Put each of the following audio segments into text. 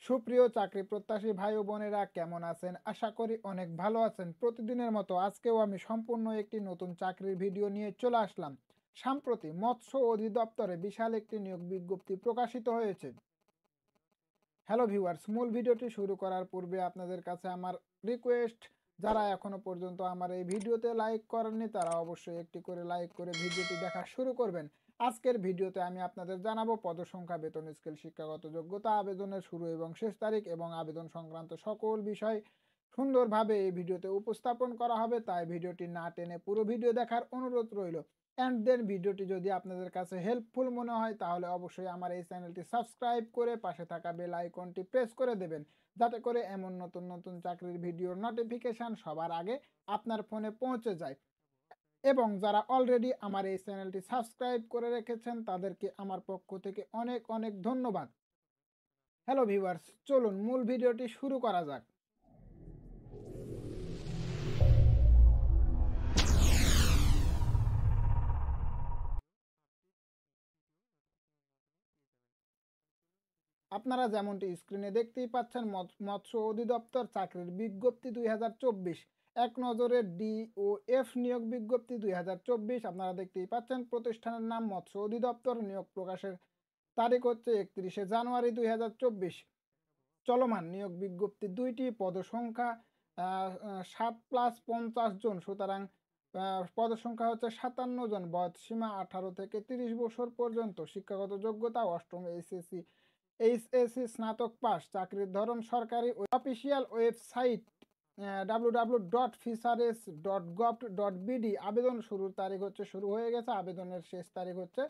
সুপ্রিয় চাকরি প্রত্যাশী ভাই ও বোনেরা কেমন আছেন? আশা করি অনেক ভালো আছেন। প্রতিদিনের মতো আজকেও আমি সম্পূর্ণ একটি নতুন চাকরির ভিডিও নিয়ে চলে আসলাম। সম্প্রতি মৎস্য অধিদপ্তরে বিশাল একটি নিয়োগ বিজ্ঞপ্তি প্রকাশিত হয়েছে। হ্যালো ভিউয়ার্স, মূল ভিডিওটি শুরু করার পূর্বে আপনাদের কাছে আমার রিকোয়েস্ট, যারা এখনো পর্যন্ত আমার এই ভিডিওতে লাইক করেননি তারা অবশ্যই একটি করে লাইক করে ভিডিওটি দেখা শুরু করবেন। আজকের ভিডিওতে আমি আপনাদের জানাবো পদসংখ্যা, বেতন স্কেল, শিক্ষাগত যোগ্যতা, আবেদনের শুরু এবং শেষ তারিখ এবং আবেদন সংক্রান্ত সকল বিষয় সুন্দরভাবে এই ভিডিওতে উপস্থাপন করা হবে। তাই ভিডিওটি না টেনে পুরো ভিডিও দেখার অনুরোধ রইল। অ্যান্ড দেন ভিডিওটি যদি আপনাদের কাছে হেল্পফুল মনে হয় তাহলে অবশ্যই আমার এই চ্যানেলটি সাবস্ক্রাইব করে পাশে থাকা বেল আইকনটি প্রেস করে দেবেন, যাতে করে এমন নতুন নতুন চাকরির ভিডিওর নোটিফিকেশান সবার আগে আপনার ফোনে পৌঁছে যায়। এবং যারা অলরেডি আমার এই চ্যানেলটি সাবস্ক্রাইব করে রেখেছেন তাদেরকে আমার পক্ষ থেকে অনেক অনেক ধন্যবাদ। হ্যালো ভিউয়ার্স, চলুন মূল ভিডিওটি শুরু করা যাক। আপনারা যেমনটি স্ক্রিনে দেখতেই পাচ্ছেন, মৎস্য অধিদপ্তর চাকরির বিজ্ঞপ্তি 2024, এক নজরে ডি ও এফ নিয়োগ বিজ্ঞপ্তি 2024। আপনারা দেখতেই পাচ্ছেন প্রতিষ্ঠানের নাম মৎস্য অধিদপ্তর, নিয়োগ প্রকাশের তারিখ হচ্ছে 31শে জানুয়ারি 2024। চলমান নিয়োগ বিজ্ঞপ্তি দুইটি, পদসংখ্যা 7+50 জন, সুতরাং পদসংখ্যা হচ্ছে 57 জন, বয়সসীমা 18 থেকে 30 বছর পর্যন্ত, শিক্ষাগত যোগ্যতা অষ্টম এইচএসসি স্নাতক পাস, চাকরির ধরন সরকারি। Official website www.fisheries.gov.bd। আবেদন শুরুর তারিখ হচ্ছে শুরু হয়ে গেছে, আবেদনের শেষ তারিখ হচ্ছে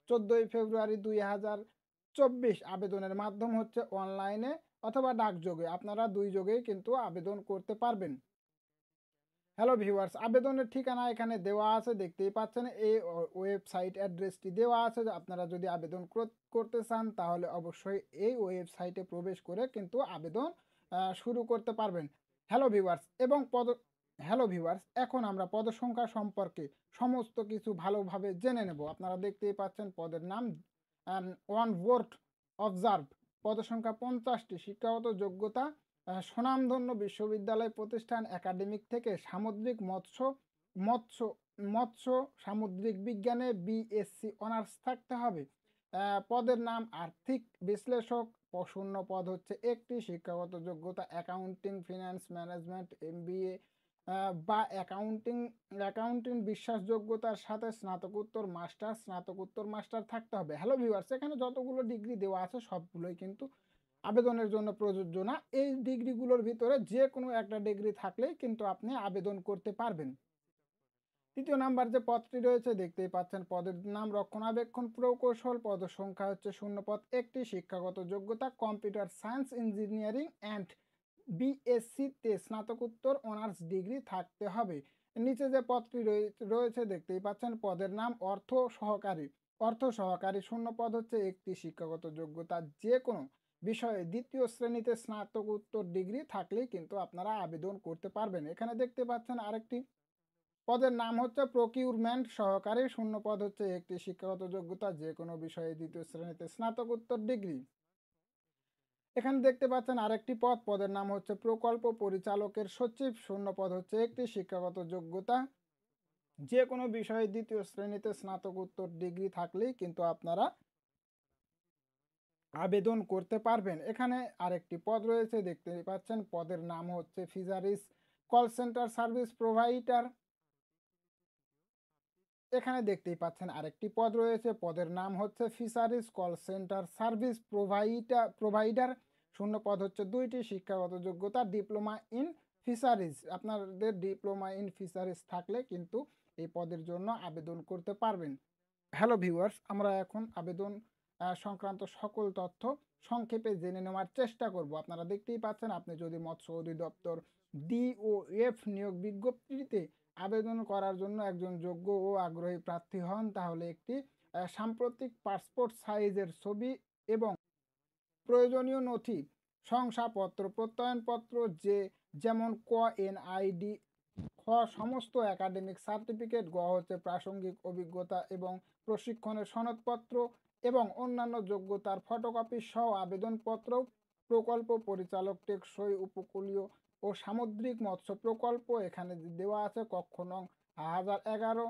14ই ফেব্রুয়ারি 2024। আবেদনের মাধ্যম হচ্ছে অনলাইনে অথবা ডাকযোগে, আপনারা দুই যোগেই কিন্তু আবেদন করতে পারবেন। হ্যালো ভিউয়ার্স, আবেদনের ঠিকানা এখানে দেওয়া আছে, দেখতেই পাচ্ছেন। এই ওয়েবসাইট অ্যাড্রেসটি দেওয়া আছে। আপনারা যদি আবেদন করতে চান তাহলে অবশ্যই এই ওয়েবসাইটে প্রবেশ করে কিন্তু আবেদন শুরু করতে পারবেন। হ্যালো ভিউয়ার্স এবং হ্যালো ভিউয়ার্স, এখন আমরা পদসংখ্যা সম্পর্কে সমস্ত কিছু ভালোভাবে জেনে নেব। আপনারা দেখতেই পাচ্ছেন পদের নাম ওয়ান বোর্ড অবজার্ভ, পদসংখ্যা 50টি, শিক্ষাগত যোগ্যতা স্বনামধন্য বিশ্ববিদ্যালয় প্রতিষ্ঠান একাডেমিক থেকে সামুদ্রিক মৎস্য মৎস্য সামুদ্রিক বিজ্ঞানে বিএসসি অনার্স থাকতে হবে। পদের নাম আর্থিক বিশ্লেষক, শূন্য পদ হচ্ছে একটি, শিক্ষাগত যোগ্যতা অ্যাকাউন্টিং, ফিনান্স ম্যানেজমেন্ট, এমবিএ বা অ্যাকাউন্টিং বিশ্বাসযোগ্যতার সাথে স্নাতকোত্তর মাস্টার থাকতে হবে। হ্যালো ভিউয়ার্স, এখানে যতগুলো ডিগ্রি দেওয়া আছে সবগুলোই কিন্তু আবেদনের জন্য প্রযোজ্য না। এই ডিগ্রিগুলোর ভিতরে যে কোনো একটা ডিগ্রি থাকলেই কিন্তু আপনি আবেদন করতে পারবেন। তৃতীয় নাম্বার যে পদটি রয়েছে দেখতেই পাচ্ছেন, পদের নাম রক্ষণাবেক্ষণ প্রকৌশল, পদের সংখ্যা হচ্ছে শূন্য পদ একটি, শিক্ষাগত যোগ্যতা কম্পিউটার সায়েন্স ইঞ্জিনিয়ারিং অ্যান্ড বিএসসিতে স্নাতকোত্তর অনার্স ডিগ্রি থাকতে হবে। নিচে যে পদটি রয়েছে দেখতেই পাচ্ছেন, পদের নাম অর্থ সহকারী, শূন্য পদ হচ্ছে একটি, শিক্ষাগত যোগ্যতা যে কোনো বিষয়ে দ্বিতীয় শ্রেণীতে স্নাতকোত্তর ডিগ্রি থাকলেই কিন্তু আপনারা আবেদন করতে পারবেন। এখানে দেখতে পাচ্ছেন আরেকটি পদের নাম হচ্ছে প্রকিউরমেন্ট সহকারী, শূন্য পদ হচ্ছে একটি, শিক্ষাগত যোগ্যতা যে কোনো বিষয়ে দ্বিতীয় শ্রেণীতে স্নাতকোত্তর ডিগ্রি। এখানে দেখতে পাচ্ছেন আরেকটি পদ, পদের নাম হচ্ছে প্রকল্প পরিচালকের সচিব, শূন্য পদ হচ্ছে একটি, শিক্ষাগত যোগ্যতা যে কোনো বিষয়ে দ্বিতীয় শ্রেণীতে স্নাতকোত্তর ডিগ্রি থাকলেই কিন্তু আপনারা আবেদন করতে পারবেন। এখানে আরেকটি পদ রয়েছে দেখতে পাচ্ছেন, পদের নাম হচ্ছে fisheries call centre service provider. এখানে দেখতেই পাচ্ছেন আরেকটি পদ রয়েছে, পদের নাম হচ্ছে fisheries call centre service provider, শূন্য পদ হচ্ছে দুইটি, শিক্ষাগত যোগ্যতা ডিপ্লোমা ইন ফিশারিজ। আপনাদের ডিপ্লোমা ইন ফিশারিজ থাকলে কিন্তু এই পদের জন্য আবেদন করতে পারবেন। হ্যালো ভিউয়ার্স, আমরা এখন আবেদন সংক্রান্ত সকল তথ্য সংক্ষেপে জেনে নেওয়ার চেষ্টা করব। আপনারা দেখতেই পাচ্ছেন, আপনি যদি মৎস্য অধিদপ্তর ডিওএফ নিয়োগ বিজ্ঞপ্তিতে আবেদন করার জন্য একজন যোগ্য ও আগ্রহী প্রার্থী হন তাহলে একটি সাম্প্রতিক পাসপোর্ট সাইজের ছবি এবং প্রয়োজনীয় নথি, শংসাপত্র, প্রত্যয়নপত্র যেমন ক এনআইডি, খ সমস্ত একাডেমিক সার্টিফিকেট, গ হচ্ছে প্রাসঙ্গিক অভিজ্ঞতা এবং প্রশিক্ষণের সনদপত্র এবং অন্যান্য যোগ্যতার ফটোকপি সহ আবেদনপত্র প্রকল্প পরিচালক, টেকসই উপকূলীয় ও সামুদ্রিক মৎস্য প্রকল্প এখানে দেওয়া আছে। কক্ষ নং 1011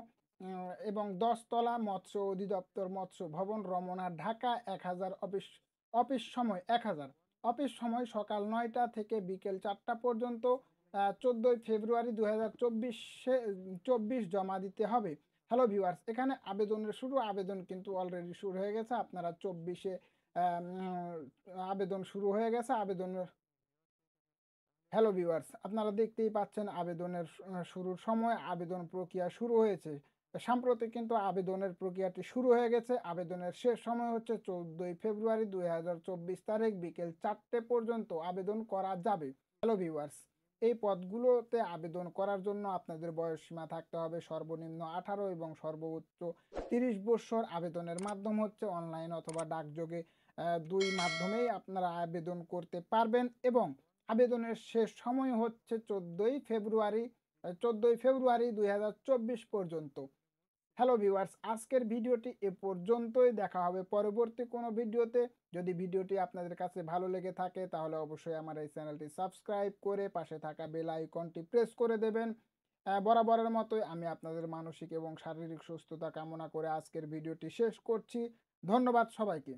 এবং 10 তলা, মৎস্য অধিদপ্তর, মৎস্য ভবন, রমনা, ঢাকা 1000। অফিস সময় 1000। অফিস সময় সকাল 9টা থেকে বিকেল 4টা পর্যন্ত। 14 ফেব্রুয়ারি 2024 জমা দিতে হবে। হ্যালো ভিউয়ার্স, এখানে আবেদনের আবেদন কিন্তু অলরেডি শুরু হয়ে গেছে। আপনারা 24-এ আবেদন শুরু হয়ে গেছে। হ্যালো ভিউয়ার্স, আপনারা দেখতেই পাচ্ছেন আবেদনের শুরুর সময়, আবেদন প্রক্রিয়া শুরু হয়েছে। সাম্প্রতিক কিন্তু আবেদনের প্রক্রিয়াটি শুরু হয়ে গেছে। আবেদনের শেষ সময় হচ্ছে 14 ফেব্রুয়ারি 2024 তারিখ বিকেল 4টে পর্যন্ত আবেদন করা যাবে। হ্যালো ভিউয়ার্স, এই পদগুলোতে আবেদন করার জন্য আপনাদের বয়সসীমা থাকতে হবে সর্বনিম্ন 18 এবং সর্বোচ্চ 30 বৎসর। আবেদনের মাধ্যম হচ্ছে অনলাইন অথবা ডাকযোগে, দুই মাধ্যমেই আপনারা আবেদন করতে পারবেন এবং আবেদনের শেষ সময় হচ্ছে 14 ফেব্রুয়ারি 2024 পর্যন্ত। হ্যালো ভিউয়ার্স, আজকের ভিডিওটি এ পর্যন্তই। দেখা হবে পরবর্তী কোনো ভিডিওতে। যদি ভিডিওটি আপনাদের কাছে ভালো লেগে থাকে তাহলে অবশ্যই আমার এই চ্যানেলটি সাবস্ক্রাইব করে পাশে থাকা বেল আইকনটি প্রেস করে দেবেন। বরাবরের মতোই আমি আপনাদের মানসিক এবং শারীরিক সুস্থতা কামনা করে আজকের ভিডিওটি শেষ করছি। ধন্যবাদ সবাইকে।